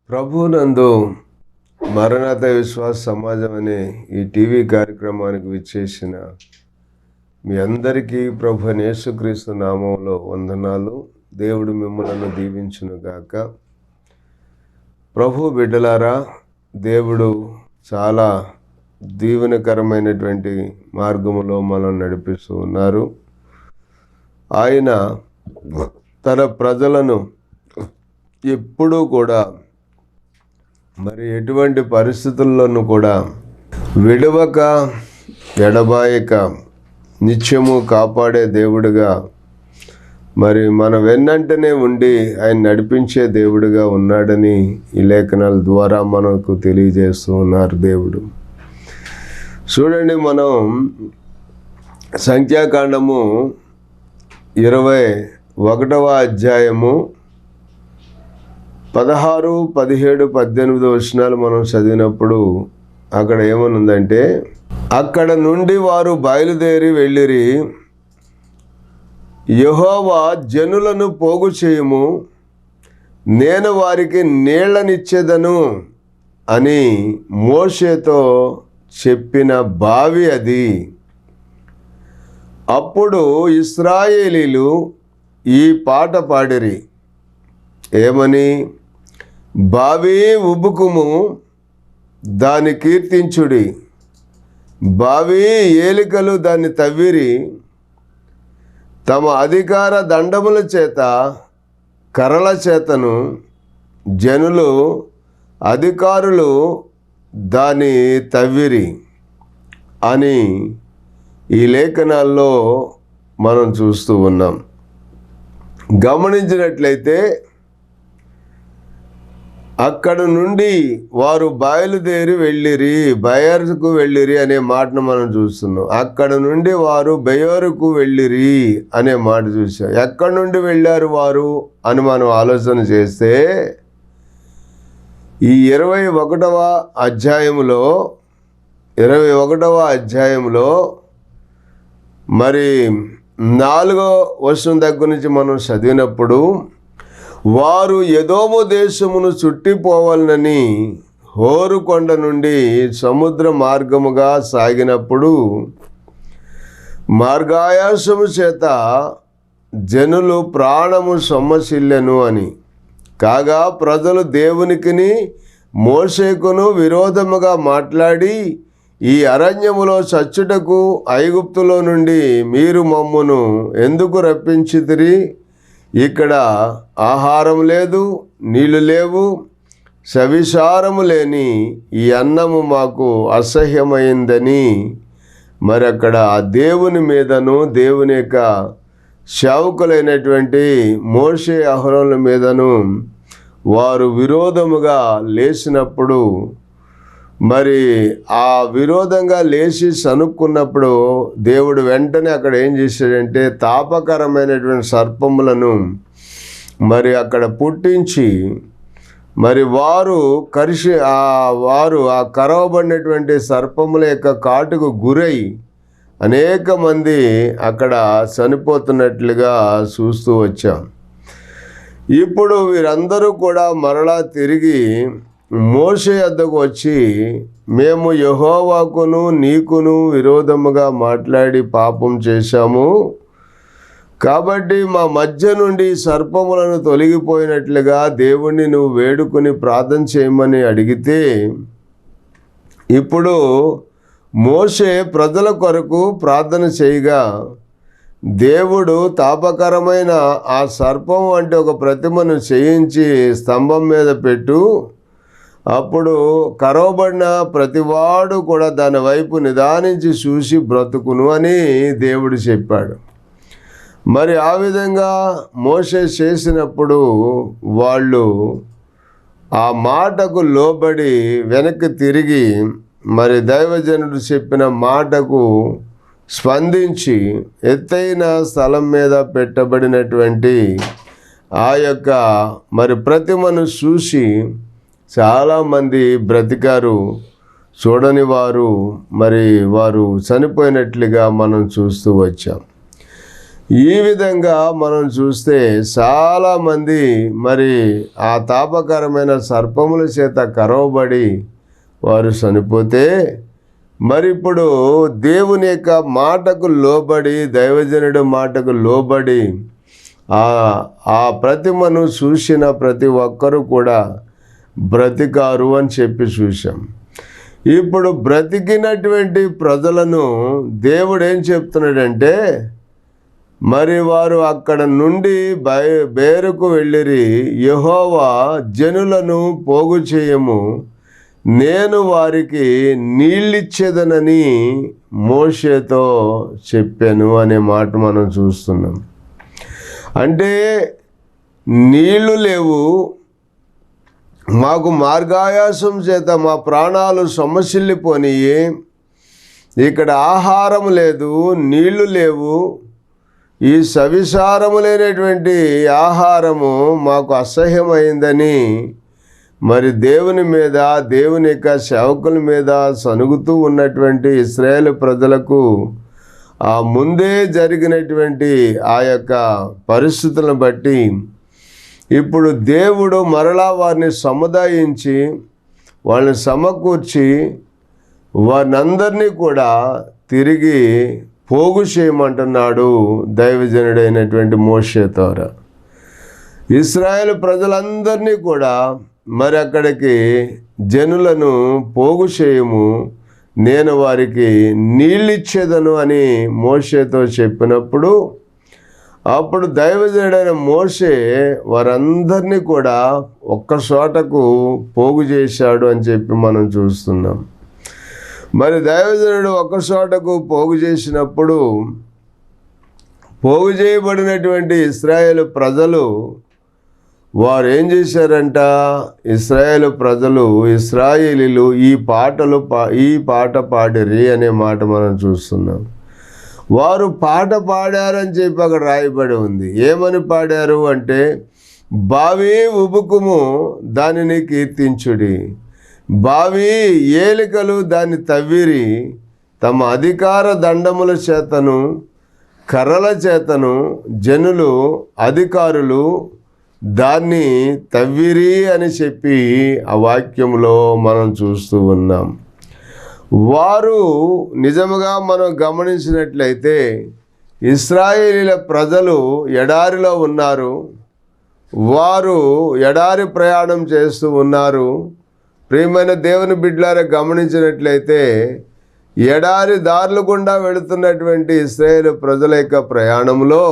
ప్రభునందు మరణాత విశ్వాస సమాజం అనే ఈ టీవీ కార్యక్రమానికి విచ్చేసిన మీ అందరికీ ప్రభు యేసుక్రీస్తు నామంలో వందనాలు. దేవుడు మిమ్మల్ని దీవించునుగాక. ప్రభు బిడ్డలారా, దేవుడు చాలా దీవెనకరమైనటువంటి మార్గములో మనం నడిపిస్తూ ఉన్నారు. ఆయన తన ప్రజలను ఎప్పుడూ కూడా మరి ఎటువంటి పరిస్థితుల్లోనూ కూడా విడవక ఎడబాయక నిత్యము కాపాడే దేవుడిగా మరి మన వెన్నంటనే ఉండి ఆయన నడిపించే దేవుడిగా ఉన్నాడని ఈ లేఖనాల ద్వారా మనకు తెలియజేస్తూ ఉన్నారు దేవుడు. చూడండి, మనం సంఖ్యాకాండము 21వ అధ్యాయము 16, 17, 18 వచనాలు మనం చదివినప్పుడు అక్కడ ఏమనుందంటే, అక్కడ నుండి వారు బయలుదేరి వెళ్ళిరి. యెహోవా జనులను పోగు చేయుము, నేను వారికి నీళ్లనిచ్చేదను అని మోషేతో చెప్పిన బావి అది. అప్పుడు ఇశ్రాయేలీలు ఈ పాట పాడిరి. ఏమని? బావి ఉబుకుము, దాన్ని కీర్తించుడి. బావి ఏలికలు దాన్ని తవ్విరి. తమ అధికార దండముల చేత, కర్రల చేతను జనులు, అధికారులు దాన్ని తవ్విరి అని ఈ లేఖనాల్లో మనం చూస్తూ ఉన్నాం. గమనించినట్లయితే అక్కడ నుండి వారు బయలుదేరి వెళ్ళిరి, బయరుకు వెళ్ళిరి అనే మాటను మనం చూస్తున్నాం. అక్కడ నుండి వారు బెయోరుకు వెళ్ళిరి అనే మాట చూసాం. ఎక్కడి నుండి వెళ్ళారు వారు అని మనం ఆలోచన చేస్తే, ఈ 21వ అధ్యాయంలో మరి 4వ వచనం దగ్గర నుంచి మనం చదివినప్పుడు, వారు ఎదోము దేశమును చుట్టిపోవాలని హోరు కొండ నుండి సముద్ర మార్గముగా సాగినప్పుడు మార్గాయాసము చేత జనులు ప్రాణము సొమ్మసిల్లెను అని. కాగా ప్రజలు దేవునికిని మోషేకును విరోధముగా మాట్లాడి, ఈ అరణ్యములో చచ్చుటకు ఐగుప్తులో నుండి మీరు మమ్మును ఎందుకు రప్పించితిరి? ఇక్కడ ఆహారం లేదు, నీళ్లు లేవు, సవిసారము లేని ఈ అన్నము మాకు అసహ్యమైందని మరి అక్కడ ఆ దేవుని మీదను, దేవుని యొక్క సేవకులైనటువంటి మోషే అహరోనుల మీదను వారు విరోధముగా లేచినప్పుడు, మరి ఆ విరోధంగా లేచి సనుక్కున్నప్పుడు దేవుడు వెంటనే అక్కడ ఏం చేశాడంటే, తాపకరమైనటువంటి సర్పములను మరి అక్కడ పుట్టించి, మరి వారు ఆ కరవబడినటువంటి సర్పముల యొక్క కాటుకు గురై అనేక మంది అక్కడ చనిపోతున్నట్లుగా చూస్తూ వచ్చాం. ఇప్పుడు వీరందరూ కూడా మరలా తిరిగి మోషే వద్దకు వచ్చి, మేము యెహోవాకును నీకును విరోధముగా మాట్లాడి పాపం చేశాము, కాబట్టి మా మధ్య నుండి సర్పములను తొలగిపోయినట్లుగా దేవుణ్ణి నువ్వు వేడుకుని ప్రార్థన చేయమని అడిగితే, ఇప్పుడు మోషే ప్రజల కొరకు ప్రార్థన చేయగా దేవుడు తాపకరమైన ఆ సర్పం అంటే ఒక ప్రతిమను చేయించి స్తంభం మీద పెట్టు, అప్పుడు కరవబడిన ప్రతివాడు కూడా దాని వైపు నిదానించి చూసి బ్రతుకును అని దేవుడు చెప్పాడు. మరి ఆ విధంగా మోషే చేసినప్పుడు వాళ్ళు ఆ మాటకు లోబడి వెనక్కి తిరిగి మరి దైవజనుడు చెప్పిన మాటకు స్పందించి ఎత్తైన స్థలం మీద పెట్టబడినటువంటి ఆ యొక్క మరి ప్రతిమను చూసి చాలామంది బ్రతికారు. చూడని వారు మరి వారు చనిపోయినట్లుగా మనం చూస్తూ వచ్చాం. ఈ విధంగా మనం చూస్తే చాలామంది మరి ఆ తాపకరమైన సర్పముల చేత కరవబడి వారు చనిపోతే, మరి ఇప్పుడు దేవుని యొక్క మాటకు లోబడి, దైవజనుడి మాటకు లోబడి ఆ ప్రతిమను చూసిన ప్రతి ఒక్కరూ కూడా బ్రతికారు అని చెప్పి చూశాం. ఇప్పుడు బ్రతికినటువంటి ప్రజలను దేవుడు ఏం చెప్తున్నాడంటే, మరి వారు అక్కడ నుండి బేరుకు వెళ్ళిరి, యెహోవా జనులను పోగు చేయము, నేను వారికి నీళ్ళిచ్చేదనని మోషేతో చెప్పాను అనే మాట మనం చూస్తున్నాం. అంటే నీళ్లు లేవు, మాకు మార్గాయాసం చేత మా ప్రాణాలు సొమ్మసిల్లిపోనియి, ఇక్కడ ఆహారం లేదు, నీళ్లు లేవు, ఈ సవిసారము లేనటువంటి ఆహారము మాకు అసహ్యమైందని మరి దేవుని మీద, దేవుని యొక్క సేవకుల మీద సనుగుతూ ఉన్నటువంటి ఇశ్రాయేలు ప్రజలకు ఆ ముందే జరిగినటువంటి ఆ యొక్క పరిస్థితులను బట్టి ఇప్పుడు దేవుడు మరలా వారిని సముదాయించి, వాళ్ళని సమకూర్చి, వారినందరినీ కూడా తిరిగి పోగు చేయమంటున్నాడు దైవజనుడైనటువంటి మోషే ద్వారా. ఇశ్రాయేలు ప్రజలందరినీ కూడా మరి అక్కడికి జనులను పోగు చేయము, నేను వారికి నీళ్ళిచ్చేదను అని మోషేతో చెప్పినప్పుడు, అప్పుడు దైవజనుడైన మోషే వారందరినీ కూడా ఒక్క చోటకు పోగు చేశాడు అని చెప్పి మనం చూస్తున్నాం. మరి దైవజనుడు ఒక్క చోటకు పోగు చేసినప్పుడు పోగు చేయబడినటువంటి ఇశ్రాయేలు ప్రజలు వారు ఏం చేశారంట, ఇశ్రాయేలు ప్రజలు, ఇశ్రాయేలీలు ఈ పాట పాడిరి అనే మాట మనం చూస్తున్నాం. వారు పాట పాడారని చెప్పి అక్కడ రాయబడి ఉంది. ఏమని పాడారు అంటే, బావి ఉబుకుము దానిని కీర్తించుడి, బావి ఏలికలు దాన్ని తవ్విరి, తమ అధికార దండముల చేతను కర్రల చేతను జనులు అధికారులు దాన్ని తవ్విరి అని చెప్పి ఆ వాక్యంలో మనం చూస్తూ ఉన్నాం. వారు నిజముగా మనం గమనించినట్లయితే ఇశ్రాయేలీల ప్రజలు ఎడారిలో ఉన్నారు, వారు ఎడారి ప్రయాణం చేస్తూ ఉన్నారు. ప్రియమైన దేవుని బిడ్డలారా, గమనించినట్లయితే ఎడారి దారులు గుండా వెళుతున్నటువంటి ఇశ్రాయేలు ప్రజల యొక్క ప్రయాణంలో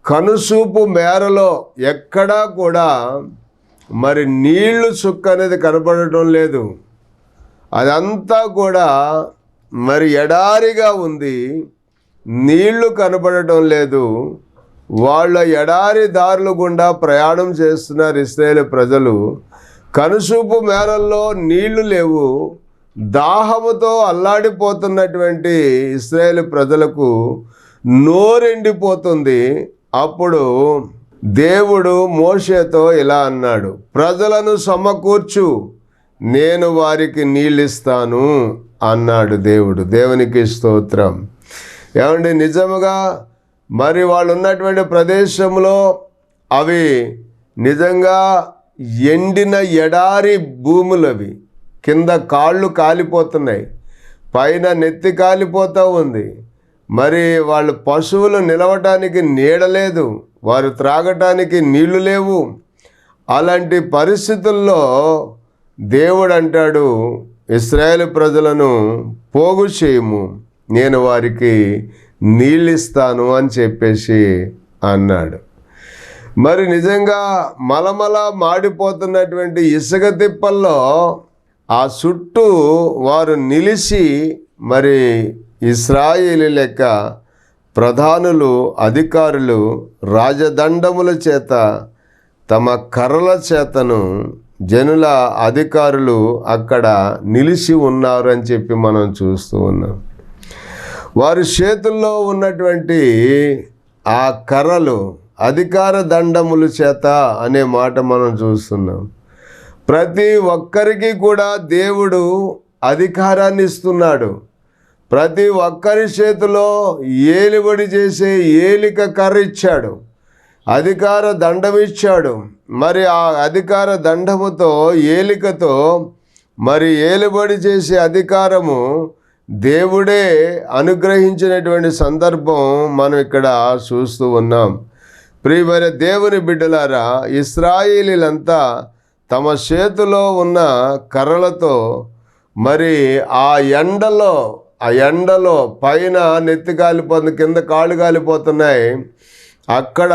కనుసూపు మేరలో ఎక్కడా కూడా మరి నీళ్లు చుక్క అనేది కనపడటం లేదు. అదంతా కూడా మరి ఎడారిగా ఉంది, నీళ్లు కనపడటం లేదు. వాళ్ళ ఎడారి దారులు గుండా ప్రయాణం చేస్తున్నారు ఇశ్రాయేలు ప్రజలు. కనుసూపు మేరల్లో నీళ్లు లేవు, దాహముతో అల్లాడిపోతున్నటువంటి ఇశ్రాయేలు ప్రజలకు నోరెండిపోతుంది. అప్పుడు దేవుడు మోషేతో ఇలా అన్నాడు, ప్రజలను సమకూర్చు, నేను వారికి నీళ్ళిస్తాను అన్నాడు దేవుడు. దేవునికి స్తోత్రం. ఏమండి, నిజముగా మరి వాళ్ళు ఉన్నటువంటి ప్రదేశంలో అవి నిజంగా ఎండిన ఎడారి భూములవి. కింద కాళ్ళు కాలిపోతున్నాయి, పైన నెత్తి కాలిపోతూ ఉంది. మరి వాళ్ళు పశువులు నిలవటానికి నీడలేదు, వారు త్రాగటానికి నీళ్లు లేవు. అలాంటి పరిస్థితుల్లో దేవుడు అంటాడు, ఇశ్రాయేలు ప్రజలను పోగు చేయము, నేను వారికి నీళ్ళిస్తాను అని చెప్పేసి అన్నాడు. మరి నిజంగా మలమల మాడిపోతున్నటువంటి ఇసుక తిప్పల్లో ఆ చుట్టూ వారు నిలిచి మరి ఇశ్రాయేలు లెక్క ప్రధానులు, అధికారులు రాజదండముల చేత తమ కర్రల చేతను జనుల అధికారులు అక్కడ నిలిచి ఉన్నారు అని చెప్పి మనం చూస్తూ ఉన్నాం. వారి చేతుల్లో ఉన్నటువంటి ఆ కర్రలు అధికార దండముల చేత అనే మాట మనం చూస్తున్నాం. ప్రతి ఒక్కరికి కూడా దేవుడు అధికారాన్ని ఇస్తున్నాడు. ప్రతి ఒక్కరి చేతిలో ఏలుబడి చేసే ఏలిక కర్ర ఇచ్చాడు, అధికార దండం ఇచ్చాడు. మరి ఆ అధికార దండముతో, ఏలికతో మరి ఏలుబడి చేసే అధికారము దేవుడే అనుగ్రహించినటువంటి సందర్భం మనం ఇక్కడ చూస్తూ ఉన్నాం. ప్రియమైన దేవుని బిడ్డలారా, ఇశ్రాయేలీలంతా తమ చేతిలో ఉన్న కర్రలతో మరి ఆ ఎండలో పైన నెత్తి కాలిపోతుంది, కింద కాళ్ళు కాలిపోతున్నాయి. అక్కడ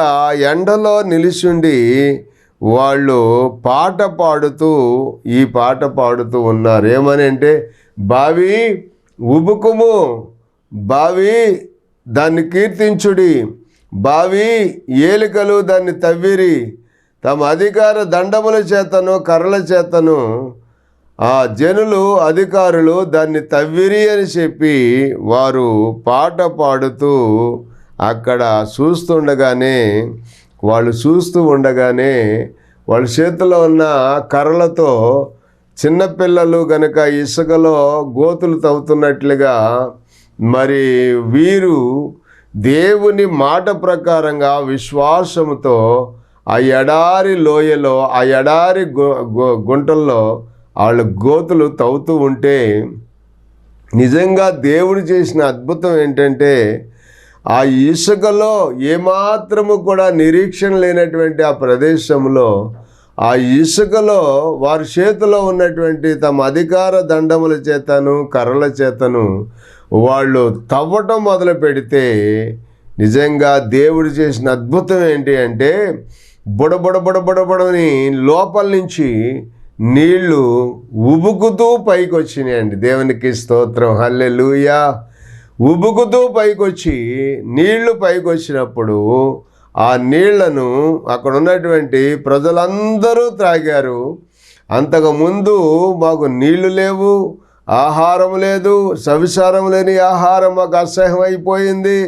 ఎండలో నిలిచుండి వాళ్ళు ఈ పాట పాడుతూ ఉన్నారు. ఏమని అంటే, బావి ఉబుకుము, బావి దాన్ని కీర్తించుడి, బావి ఏలికలు దాన్ని తవ్విరి. తమ అధికార దండముల చేతను కర్రల చేతను ఆ జనులు, అధికారులు దాన్ని తవ్విరి అని చెప్పి వారు పాట పాడుతూ అక్కడ చూస్తూ ఉండగానే వాళ్ళ చేతిలో ఉన్న కర్రలతో చిన్నపిల్లలు గనుక ఇసుకలో గోతులు తవ్వుతున్నట్లుగా మరి వీరు దేవుని మాట ప్రకారంగా విశ్వాసముతో ఆ ఎడారి లోయలో, ఆ ఎడారి గుంటల్లో వాళ్ళు గోతులు తవ్వుతూ ఉంటే, నిజంగా దేవుడు చేసిన అద్భుతం ఏంటంటే, ఆ ఇసుకలో ఏమాత్రము కూడా నిరీక్షణ లేనటువంటి ఆ ప్రదేశంలో, ఆ ఇసుకలో వారి చేతిలో ఉన్నటువంటి తమ అధికార దండముల చేతను కర్రల చేతను వాళ్ళు తవ్వటం మొదలు పెడితే, నిజంగా దేవుడు చేసిన అద్భుతం ఏంటి అంటే, బుడబుడని లోపల నుంచి నీళ్లు ఉబుకుతూ పైకి వచ్చినాయండి. దేవునికి స్తోత్రం, హల్లెలూయా. ఉబుకుతూ పైకొచ్చి నీళ్లు పైకి వచ్చినప్పుడు ఆ నీళ్లను అక్కడ ఉన్నటువంటి ప్రజలందరూ త్రాగారు. అంతకుముందు మాకు నీళ్లు లేవు, ఆహారం లేదు, సవిసారం లేని ఆహారం మాకు అసహ్యం అయిపోయింది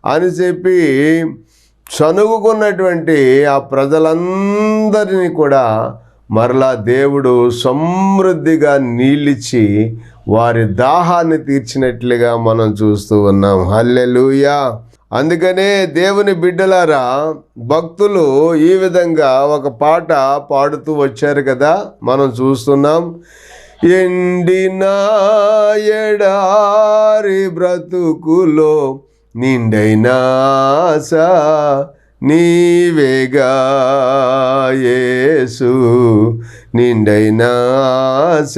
అని చెప్పి చనుగుకున్నటువంటి ఆ ప్రజలందరినీ కూడా మరలా దేవుడు సమృద్ధిగా నీళ్ళిచ్చి వారి దాహాన్ని తీర్చినట్లుగా మనం చూస్తూ ఉన్నాం. హల్లెలూయా. అందుకనే దేవుని బిడ్డలారా, భక్తులు ఈ విధంగా ఒక పాట పాడుతూ వచ్చారు కదా, మనం చూస్తున్నాం. ఎండిన ఎడారి బ్రతుకులో నిండైన ఆశ నీవేగా యేసు, నిండైన ఆశ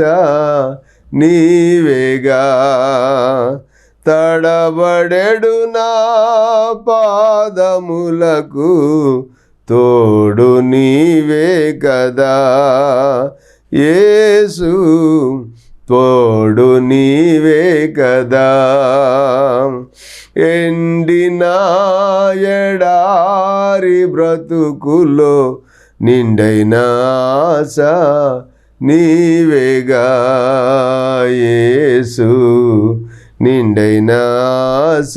నీవేగా. తడబడెడు నా పాదములకు తోడు నీవే కదా యేసు, తోడు నీవే కదా. ఎండిన ఎడారి బ్రతుకులో నిండైన ఆశ నీవేగా యేసు, నిండైన ఆశ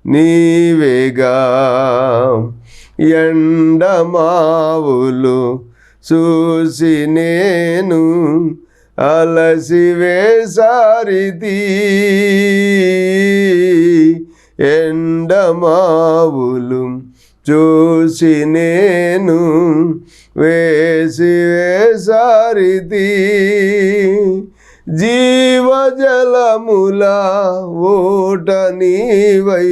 నీవేగా. ఎండమావులు చూసి నేను అలసివేసారితి, ఎండమావులు చూసి నేను వేసారితి. జీవజలముల ఓట నీవై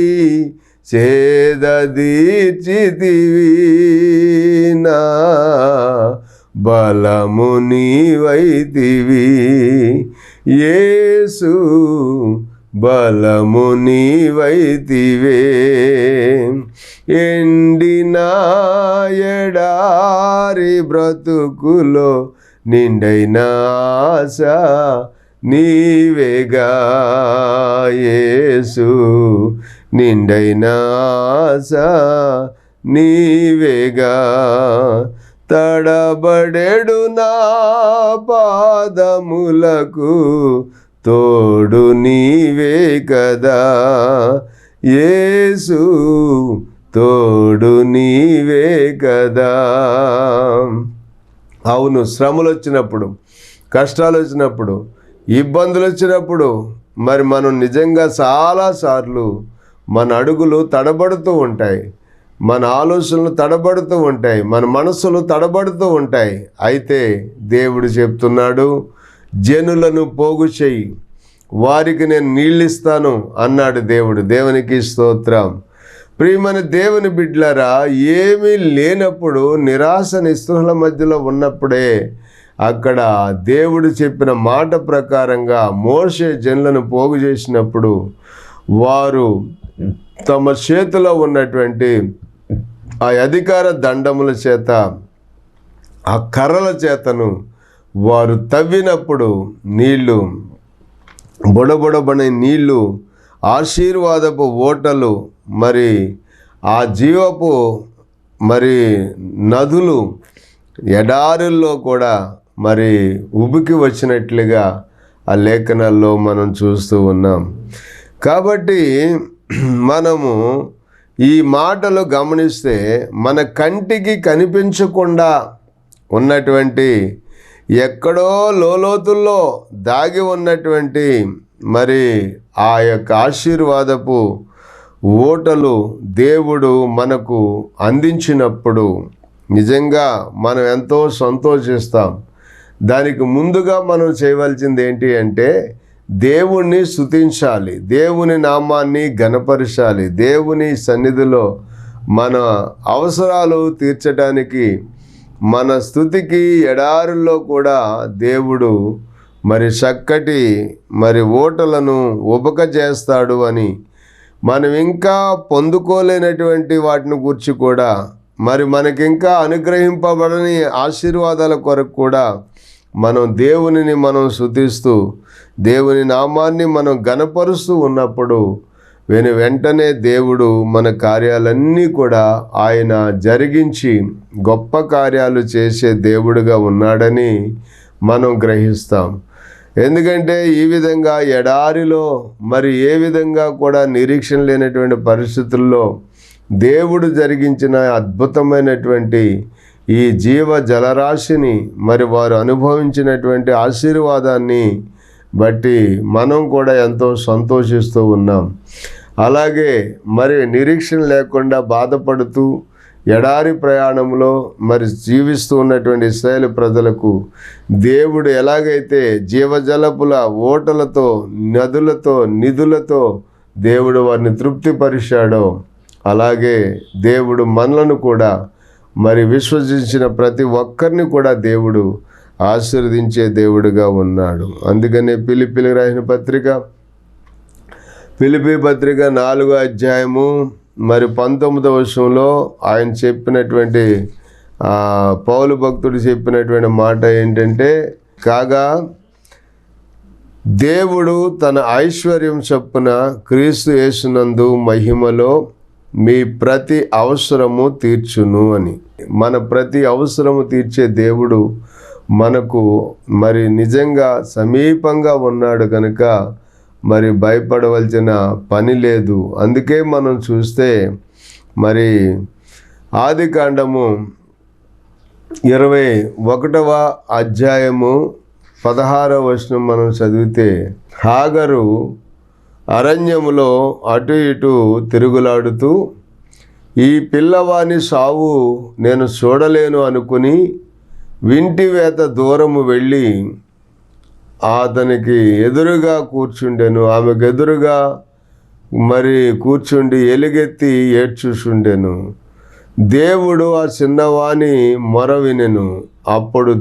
చేదీర్చితివి, నా బలము నీవైతివి యేసు, బలము నీవైతివే. ఎండిన ఎడారి బ్రతుకులో నిండైన ఆశ నీవేగా యేసు, నిండైన ఆశ నీవేగా. తడబడెడు నా పాదములకు తోడు నీవే కదా యేసు, తోడు నీవే కదా. అవును, శ్రమలు వచ్చినప్పుడు, కష్టాలు వచ్చినప్పుడు, ఇబ్బందులు వచ్చినప్పుడు, మరి మనం నిజంగా చాలాసార్లు మన అడుగులు తడబడుతూ ఉంటాయి, మన ఆలోచనలు తడబడుతూ ఉంటాయి, మన మనసులు తడబడుతూ ఉంటాయి. అయితే దేవుడు చెప్తున్నాడు, జనులను పోగు చెయ్యి, వారికి నేను నీళ్ళిస్తాను అన్నాడు దేవుడు. దేవునికి స్తోత్రం. ప్రియమైన దేవుని బిడ్డలారా, ఏమీ లేనప్పుడు నిరాశ నిస్పృహల మధ్యలో ఉన్నప్పుడే అక్కడ దేవుడు చెప్పిన మాట ప్రకారంగా మోషే జనులను పోగు చేసినప్పుడు వారు తమ చేతిలో ఉన్నటువంటి ఆ అధికార దండముల చేత, ఆ కర్రల చేతను వారు తవ్వినప్పుడు నీళ్లు, బుడబుడబడే నీళ్లు, ఆశీర్వాదపు ఓటలు, మరి ఆ జీవపు మరి నదులు ఎడారుల్లో కూడా మరి ఉబికి వచ్చినట్లుగా ఆ లేఖనాల్లో మనం చూస్తూ ఉన్నాం. కాబట్టి మనము ఈ మాటలు గమనిస్తే మన కంటికి కనిపించకుండా ఉన్నటువంటి, ఎక్కడో లోతుల్లో దాగి ఉన్నటువంటి మరి ఆ యొక్క ఆశీర్వాదపు ఓటలు దేవుడు మనకు అందించినప్పుడు నిజంగా మనం ఎంతో సంతోషిస్తాం. దానికి ముందుగా మనం చేయవలసింది ఏంటి అంటే దేవుణ్ణి స్తుతించాలి, దేవుని నామాన్ని ఘనపరచాలి. దేవుని సన్నిధిలో మన అవసరాలు తీర్చడానికి, మన స్తుతికి ఎడారుల్లో కూడా దేవుడు మరి చక్కటి మరి ఓటలను ఉపకజేస్తాడు అని, మనం ఇంకా పొందుకోలేనటువంటి వాటిని గురించి కూడా, మరి మనకింకా అనుగ్రహింపబడని ఆశీర్వాదాల కొరకు కూడా మనం దేవునిని మనం స్తుతిస్తూ దేవుని నామాన్ని మనం ఘనపరుస్తూ ఉన్నప్పుడు వెంటనే దేవుడు మన కార్యాలన్నీ కూడా ఆయన జరిగించి గొప్ప కార్యాలు చేసే దేవుడుగా ఉన్నాడని మనం గ్రహిస్తాం. ఎందుకంటే ఈ విధంగా ఎడారిలో మరి ఏ విధంగా కూడా నిరీక్షణ లేనటువంటి పరిస్థితుల్లో దేవుడు జరిగించిన అద్భుతమైనటువంటి ఈ జీవ జలరాశిని, మరి వారు అనుభవించినటువంటి ఆశీర్వాదాన్ని బట్టి మనం కూడా ఎంతో సంతోషిస్తూ ఉన్నాం. అలాగే మరి నిరీక్షణ లేకుండా బాధపడుతూ ఎడారి ప్రయాణంలో మరి జీవిస్తూ ఉన్నటువంటి ఇశ్రాయేలు ప్రజలకు దేవుడు ఎలాగైతే జీవజలపుల ఓటలతో, నదులతో, నిధులతో దేవుడు వారిని తృప్తిపరిచాడో, అలాగే దేవుడు మనలను కూడా మరి విశ్వసించిన ప్రతి ఒక్కరిని కూడా దేవుడు ఆశీర్వదించే దేవుడుగా ఉన్నాడు. అందుకనే ఫిలిప్పీలకు రాసిన పత్రిక, ఫిలిప్పీ పత్రిక 4వ అధ్యాయము మరి 19వ వచనంలో ఆయన చెప్పినటువంటి పౌలు భక్తుడు చెప్పినటువంటి మాట ఏంటంటే, కాగా దేవుడు తన ఐశ్వర్యం చొప్పున క్రీస్తు యేసునందు మహిమలో మీ ప్రతి అవసరము తీర్చును అని. మన ప్రతి అవసరము తీర్చే దేవుడు మనకు మరి నిజంగా సమీపంగా ఉన్నాడు కనుక మరి భయపడవలసిన పని లేదు. అందుకే మనం చూస్తే మరి ఆదికాండము 21వ అధ్యాయము 16వ వచనం మనం చదివితే, హాగరు అరణ్యములో అటు ఇటు తిరుగులాడుతూ ఈ పిల్లవాని సావు నేను చూడలేను అనుకుని వింటివేత దూరము వెళ్ళి అతనికి ఎదురుగా కూర్చుండెను. ఆమెకు ఎదురుగా మరి కూర్చుండి ఎలుగెత్తి ఏడ్చుచుండెను. దేవుడు ఆ చిన్నవాని మొర వినెను. అప్పుడు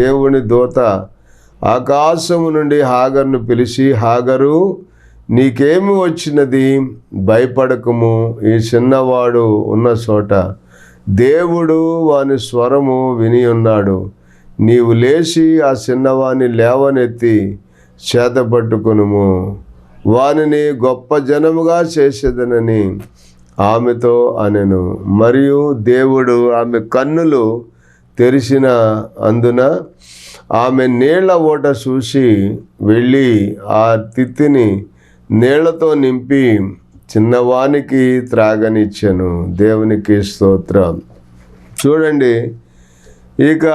దేవుని దూత ఆకాశము నుండి హాగరును పిలిచి, హాగరు నీకేమి వచ్చినది? భయపడకము, ఈ చిన్నవాడు ఉన్న చోట దేవుడు వాని స్వరము విని ఉన్నాడు. నీవు లేచి ఆ చిన్నవాని లేవనెత్తి చేతపట్టుకొనుము, వానిని గొప్ప జనముగా చేసేదనని ఆమెతో అనెను. మరియు దేవుడు ఆమె కన్నులు తెరిచిన అందున ఆమె నీళ్ల ఓట చూసి వెళ్ళి ఆ తిత్తిని నీళ్లతో నింపి చిన్నవానికి త్రాగనిచ్చెను. దేవునికి స్తోత్రం. చూడండి, ఇక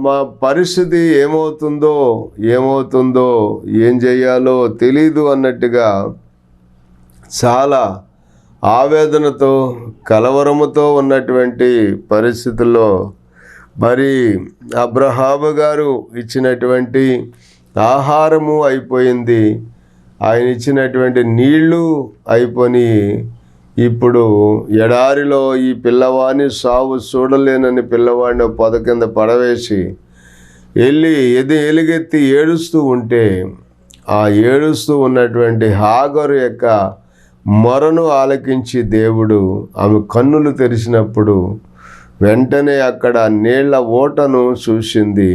మా పరిస్థితి ఏమవుతుందో ఏం చేయాలో తెలీదు అన్నట్టుగా చాలా ఆవేదనతో కలవరముతో ఉన్నటువంటి పరిస్థితుల్లో మరి అబ్రహాము గారు ఇచ్చినటువంటి ఆహారము అయిపోయింది, ఆయన ఇచ్చినటువంటి నీళ్ళు అయిపోయి ఇప్పుడు ఎడారిలో ఈ పిల్లవాడిని సావు చూడలేనని పిల్లవాడిని పొద కింద పడవేసి వెళ్ళి ఎలుగెత్తి ఏడుస్తూ ఉంటే ఆ ఏడుస్తూ ఉన్నటువంటి హాగరు యొక్క మొరను ఆలకించి దేవుడు ఆమె కన్నులు తెరిచినప్పుడు వెంటనే అక్కడ నీళ్ల ఓటను చూసింది.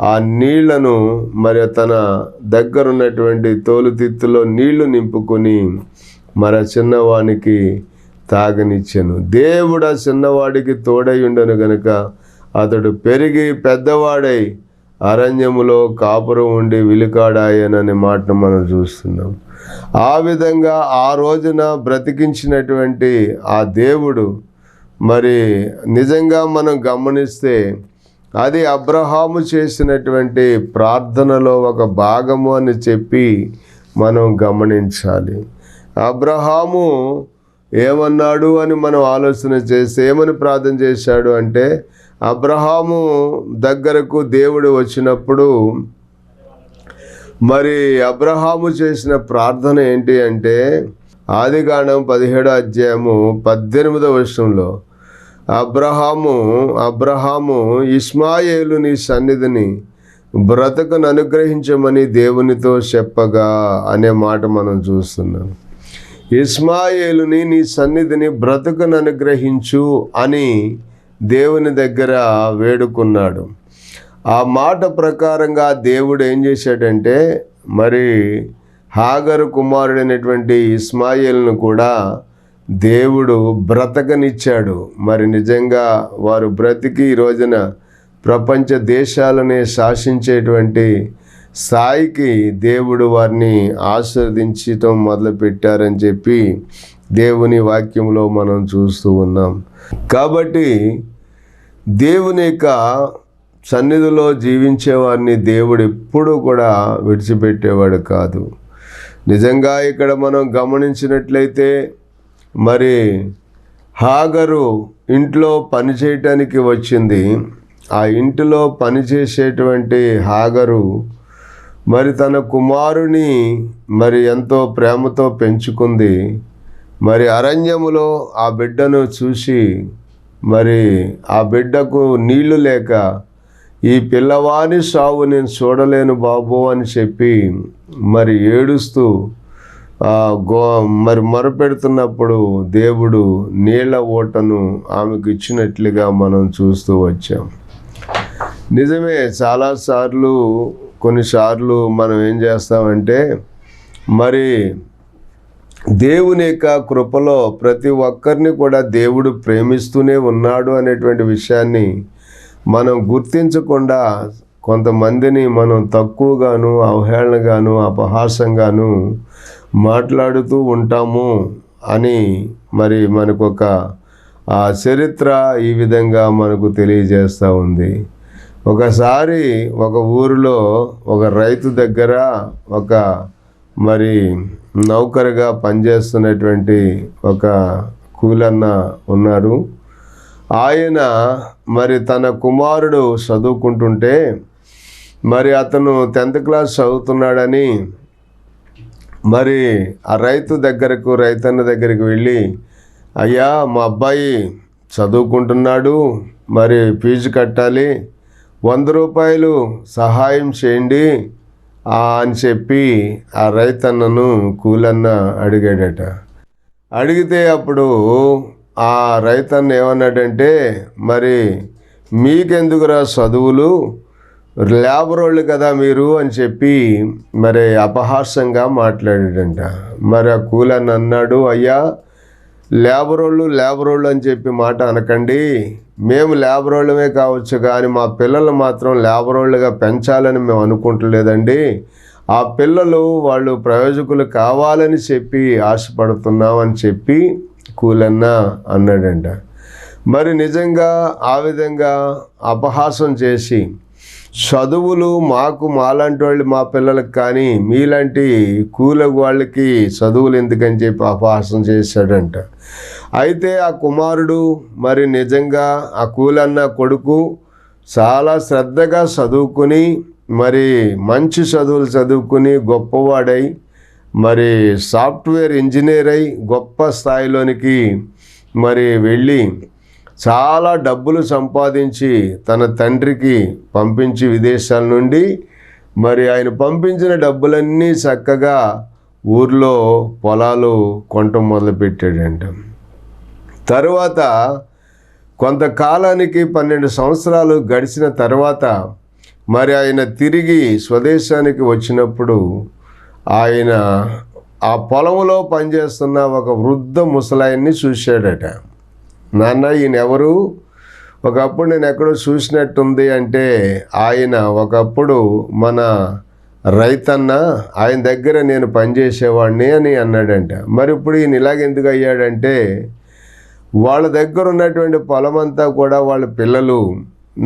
ఆ నీళ్లను మరి తన దగ్గరున్నటువంటి తోలుతిత్తులో నీళ్లు నింపుకొని మరి చిన్నవానికి తాగనిచ్చెను. దేవుడు ఆ చిన్నవాడికి తోడై ఉండను గనుక అతడు పెరిగి పెద్దవాడై అరణ్యములో కాపురం ఉండి విలుకాడాయననే మాటను మనం చూస్తున్నాం. ఆ విధంగా ఆ రోజున బ్రతికించినటువంటి ఆ దేవుడు మరి నిజంగా మనం గమనిస్తే అది అబ్రహాము చేసినటువంటి ప్రార్థనలో ఒక భాగము అని చెప్పి మనం గమనించాలి. అబ్రహాము ఏమన్నాడు అని మనం ఆలోచన చేస్తే ఏమని ప్రార్థన చేశాడు అంటే, అబ్రహాము దగ్గరకు దేవుడు వచ్చినప్పుడు మరి అబ్రహాము చేసిన ప్రార్థన ఏంటి అంటే, ఆదికాండం 17వ అధ్యాయము 18వ వచనంలో అబ్రహాము ఇష్మాయేలు నీ సన్నిధిని బ్రతుకును అనుగ్రహించమని దేవునితో చెప్పగా అనే మాట మనం చూస్తున్నాం. ఇష్మాయేలుని నీ సన్నిధిని బ్రతుకును అనుగ్రహించు అని దేవుని దగ్గర వేడుకున్నాడు. ఆ మాట ప్రకారంగా దేవుడు ఏం చేశాడంటే మరి హాగరు కుమారుడైనటువంటి ఇష్మాయేలును కూడా దేవుడు బ్రతకనిచ్చాడు. మరి నిజంగా వారు బ్రతికి ఈ రోజున ప్రపంచ దేశాలని శాసించేటువంటి స్థాయికి దేవుడు వారిని ఆశీర్వదించటం మొదలుపెట్టారని చెప్పి దేవుని వాక్యంలో మనం చూస్తూ ఉన్నాం. కాబట్టి దేవుని యొక్క సన్నిధిలో జీవించేవారిని దేవుడు ఎప్పుడూ కూడా విడిచిపెట్టేవాడు కాదు. నిజంగా ఇక్కడ మనం గమనించినట్లయితే మరి హాగరు ఇంట్లో పని చేయటానికి వచ్చింది. ఆ ఇంటిలో పనిచేసేటువంటి హాగరు మరి తన కుమారుని మరి ఎంతో ప్రేమతో పెంచుకుంది. మరి అరణ్యములో ఆ బిడ్డను చూసి మరి ఆ బిడ్డకు నీళ్లు లేక ఈ పిల్లవాని సావు నేను చూడలేను బాబు అని చెప్పి మరి ఏడుస్తూ మరి మొరపెడుతున్నప్పుడు దేవుడు నీళ్ల ఓటను ఆమెకు ఇచ్చినట్లుగా మనం చూస్తూ వచ్చాం. నిజమే, కొన్నిసార్లు మనం ఏం చేస్తామంటే మరి దేవుని యొక్క కృపలో ప్రతి ఒక్కరిని కూడా దేవుడు ప్రేమిస్తూనే ఉన్నాడు అనేటువంటి విషయాన్ని మనం గుర్తించకుండా కొంతమందిని మనం తక్కువగాను అవహేళనగాను అపహాసంగాను మాట్లాడుతూ ఉంటాము అని మరి మనకొక ఆ చరిత్ర ఈ విధంగా మనకు తెలియజేస్తూ ఉంది. ఒకసారి ఒక ఊరిలో ఒక రైతు దగ్గర ఒక మరి నౌకరుగా పనిచేస్తున్నటువంటి ఒక కూలన్న ఉన్నారు. ఆయన మరి తన కుమారుడు చదువుకుంటుంటే మరి అతను 10th క్లాస్ చదువుతున్నాడని మరి ఆ రైతన్న దగ్గరికి వెళ్ళి, అయ్యా మా అబ్బాయి చదువుకుంటున్నాడు, మరి ఫీజు కట్టాలి, 100 రూపాయలు సహాయం చేయండి అని చెప్పి ఆ రైతన్నను కూలన్న అడిగాడట. అడిగితే అప్పుడు ఆ రైతన్న ఏమన్నాడంటే, మరి మీకెందుకురా చదువులు, లేబర్ వాళ్ళు కదా మీరు అని చెప్పి మరి అపహాస్యంగా మాట్లాడాడంట. మరి ఆ కూలన్న అన్నాడు, అయ్యా లేబర్ వాళ్ళు అని చెప్పి మాట అనకండి, మేము లేబర్ వాళ్ళమే కావచ్చు కానీ మా పిల్లలు మాత్రం లేబర్ వాళ్ళుగా పెంచాలని మేము అనుకుంటలేదండి. ఆ పిల్లలు వాళ్ళు ప్రయోజకులు కావాలని చెప్పి ఆశపడుతున్నాం అని చెప్పి కూలన్న అన్నాడంట. మరి నిజంగా ఆ విధంగా అపహాసం చేసి చదువులు మాలాంటి వాళ్ళు మా పిల్లలకు కానీ మీలాంటి కూలకు వాళ్ళకి చదువులు ఎందుకని చెప్పి అపహాసం చేశాడంట. అయితే ఆ కుమారుడు మరి నిజంగా ఆ కూలన్న కొడుకు చాలా శ్రద్ధగా చదువుకుని మరి మంచి చదువులు చదువుకుని గొప్పవాడై మరి సాఫ్ట్వేర్ ఇంజనీర్ అయి గొప్ప స్థాయిలోనికి మరి వెళ్ళి చాలా డబ్బులు సంపాదించి తన తండ్రికి పంపించి విదేశాల నుండి మరి ఆయన పంపించిన డబ్బులన్నీ చక్కగా ఊర్లో పొలాలు కొనటం మొదలుపెట్టాడంట. తరువాత కొంతకాలానికి 12 సంవత్సరాలు గడిచిన తర్వాత మరి ఆయన తిరిగి స్వదేశానికి వచ్చినప్పుడు ఆయన ఆ పొలంలో పనిచేస్తున్న ఒక వృద్ధ ముసలాయన్ని చూశాడట. నాన్న ఈయన ఎవరు? ఒకప్పుడు నేను ఎక్కడో చూసినట్టుంది అంటే ఆయన ఒకప్పుడు మన రైతన్న, ఆయన దగ్గర నేను పనిచేసేవాడిని అని అన్నాడంట. మరి ఇప్పుడు ఈయన ఇలాగెందుకు అయ్యాడంటే వాళ్ళ దగ్గర ఉన్నటువంటి పొలమంతా కూడా వాళ్ళ పిల్లలు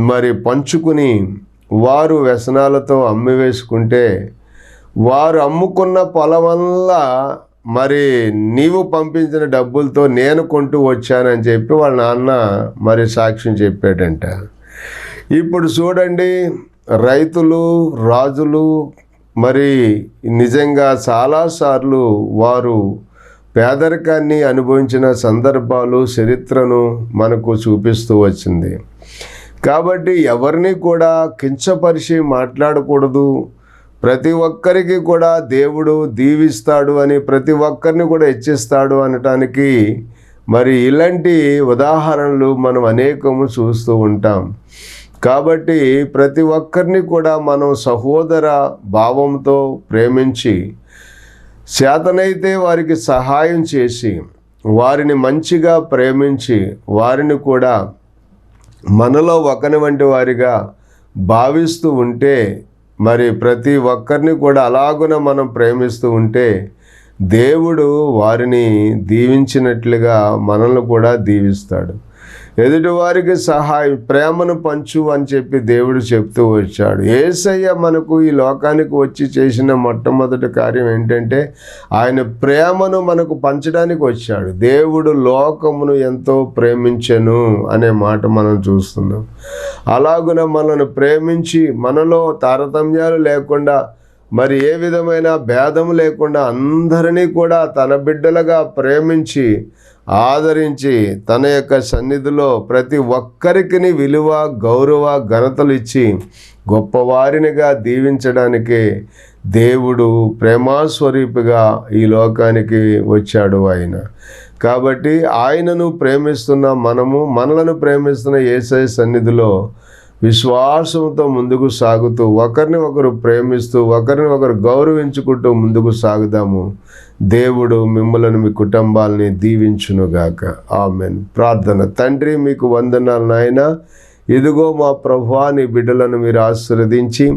మరి పంచుకుని వారు వ్యసనాలతో అమ్మివేసుకుంటే వారు అమ్ముకున్న పొలం వల్ల మరి నీవు పంపించిన డబ్బులతో నేను కొంటూ వచ్చానని చెప్పి వాళ్ళ నాన్న మరి సాక్ష్యం చెప్పాడంట. ఇప్పుడు చూడండి, రైతులు రాజులు మరి నిజంగా చాలాసార్లు వారు పేదరికాన్ని అనుభవించిన సందర్భాలు చరిత్రను మనకు చూపిస్తూ వచ్చింది. కాబట్టి ఎవరిని కూడా కించపరిచి మాట్లాడకూడదు. ప్రతి ఒక్కరికి కూడా దేవుడు దీవిస్తాడు అని, ప్రతి ఒక్కరిని కూడా హెచ్చిస్తాడు అనటానికి మరి ఇలాంటి ఉదాహరణలు మనం అనేకము చూస్తూ ఉంటాం. కాబట్టి ప్రతి ఒక్కరిని కూడా మనం సహోదర భావంతో ప్రేమించి చేతనైతే వారికి సహాయం చేసి వారిని మంచిగా ప్రేమించి వారిని కూడా మనలో ఒకని వంటి వారిగా భావిస్తూ ఉంటే మరి ప్రతి ఒక్కరిని కూడా అలాగున మనం ప్రేమిస్తూ ఉంటే దేవుడు వారిని దీవించినట్లుగా మనల్ని కూడా దీవిస్తాడు. ఎదుటివారికి సహాయం ప్రేమను పంచు అని చెప్పి దేవుడు చెప్తూ వచ్చాడు. యేసయ్య మనకు ఈ లోకానికి వచ్చి చేసిన మొట్టమొదటి కార్యం ఏంటంటే ఆయన ప్రేమను మనకు పంచడానికి వచ్చాడు. దేవుడు లోకమును ఎంతో ప్రేమించెను అనే మాట మనం చూస్తున్నాం. అలాగున మనల్ని ప్రేమించి మనలో తారతమ్యాలు లేకుండా మరి ఏ విధమైన భేదము లేకుండా అందరినీ కూడా తన బిడ్డలుగా ప్రేమించి ఆదరించి తన యొక్క సన్నిధిలో ప్రతి ఒక్కరికి విలువ గౌరవ ఘనతలు ఇచ్చి గొప్పవారినిగా దీవించడానికే దేవుడు ప్రేమాస్వరూపిగా ఈ లోకానికి వచ్చాడు ఆయన. కాబట్టి ఆయనను ప్రేమిస్తున్న మనలను ప్రేమిస్తున్న యేసయ్య సన్నిధిలో విశ్వాసంతో ముందుకు సాగుతూ ఒకరిని ఒకరు ప్రేమిస్తూ ఒకరిని ఒకరు గౌరవించుకుంటూ ముందుకు సాగుదాము. దేవుడు మిమ్మల్ని మీ కుటుంబాలని దీవించునుగాక. ఆమెన్. ప్రార్థన. తండ్రి, మీకు వందనాలు నాయన. ఇదిగో మా ప్రభువా, నీ బిడ్డలను మీరు ఆశీర్వదించి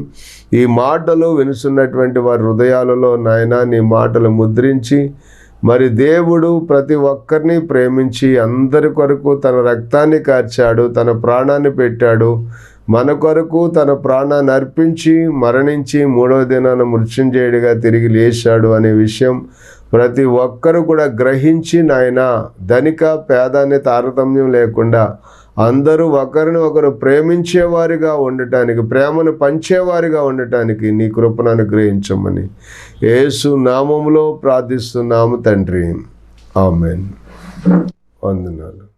ఈ మాటలు వినుచున్నటువంటి వారి హృదయాలలో నాయన నీ మాటలు ముద్రించి మరి దేవుడు ప్రతి ఒక్కరిని ప్రేమించి అందరి కొరకు తన రక్తాన్ని కార్చాడు, తన ప్రాణాన్ని పెట్టాడు. మన కొరకు తన ప్రాణాన్ని అర్పించి మరణించి 3వ దినాన మృత్యుంజయుడిగా తిరిగి లేచాడు అనే విషయం ప్రతి ఒక్కరు కూడా గ్రహించి నాయన ధనిక పేదాన్ని తారతమ్యం లేకుండా అందరూ ఒకరిని ఒకరు ప్రేమించేవారిగా ఉండటానికి, ప్రేమను పంచేవారిగా ఉండటానికి నీ కృపను అనుగ్రహించమని యేసు నామములో ప్రార్థిస్తున్నాము తండ్రి. ఆమెన్. వందనాలు.